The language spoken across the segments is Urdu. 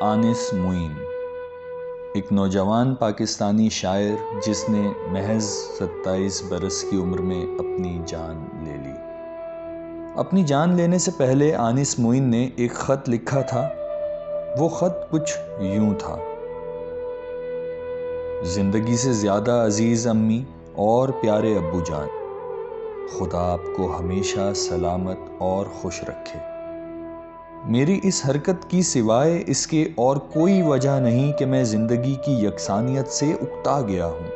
آنس معین، ایک نوجوان پاکستانی شاعر جس نے محض 27 برس کی عمر میں اپنی جان لے لی۔ اپنی جان لینے سے پہلے آنس معین نے ایک خط لکھا تھا۔ وہ خط کچھ یوں تھا: زندگی سے زیادہ عزیز امی اور پیارے ابو جان، خدا آپ کو ہمیشہ سلامت اور خوش رکھے۔ میری اس حرکت کی سوائے اس کے اور کوئی وجہ نہیں کہ میں زندگی کی یکسانیت سے اکتا گیا ہوں۔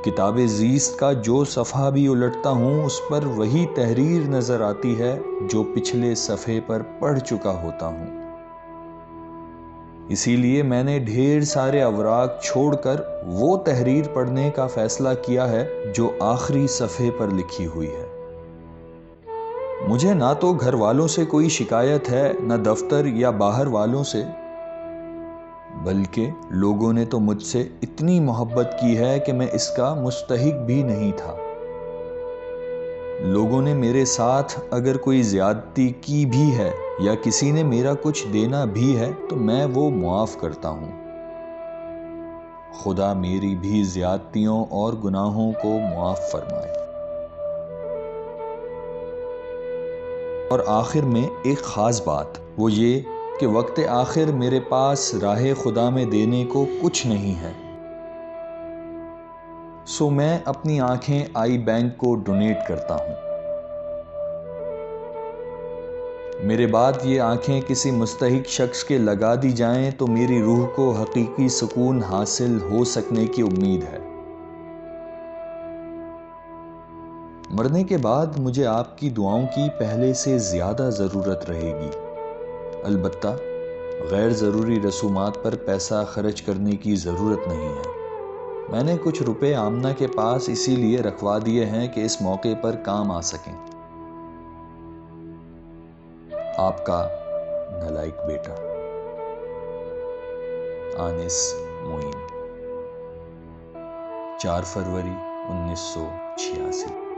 کتاب زیست کا جو صفحہ بھی الٹتا ہوں اس پر وہی تحریر نظر آتی ہے جو پچھلے صفحے پر پڑھ چکا ہوتا ہوں۔ اسی لیے میں نے ڈھیر سارے اوراق چھوڑ کر وہ تحریر پڑھنے کا فیصلہ کیا ہے جو آخری صفحے پر لکھی ہوئی ہے۔ مجھے نہ تو گھر والوں سے کوئی شکایت ہے، نہ دفتر یا باہر والوں سے، بلکہ لوگوں نے تو مجھ سے اتنی محبت کی ہے کہ میں اس کا مستحق بھی نہیں تھا۔ لوگوں نے میرے ساتھ اگر کوئی زیادتی کی بھی ہے یا کسی نے میرا کچھ دینا بھی ہے تو میں وہ معاف کرتا ہوں۔ خدا میری بھی زیادتیوں اور گناہوں کو معاف فرمائے۔ اور آخر میں ایک خاص بات، وہ یہ کہ وقت آخر میرے پاس راہ خدا میں دینے کو کچھ نہیں ہے، سو میں اپنی آنکھیں آئی بینک کو ڈونیٹ کرتا ہوں۔ میرے بعد یہ آنکھیں کسی مستحق شخص کے لگا دی جائیں تو میری روح کو حقیقی سکون حاصل ہو سکنے کی امید ہے۔ مرنے کے بعد مجھے آپ کی دعاؤں کی پہلے سے زیادہ ضرورت رہے گی۔ البتہ غیر ضروری رسومات پر پیسہ خرچ کرنے کی ضرورت نہیں ہے۔ میں نے کچھ روپے آمنہ کے پاس اسی لیے رکھوا دیے ہیں کہ اس موقع پر کام آ سکیں۔ آپ کا نالائق بیٹا، آنس معین، 4 فروری 1986۔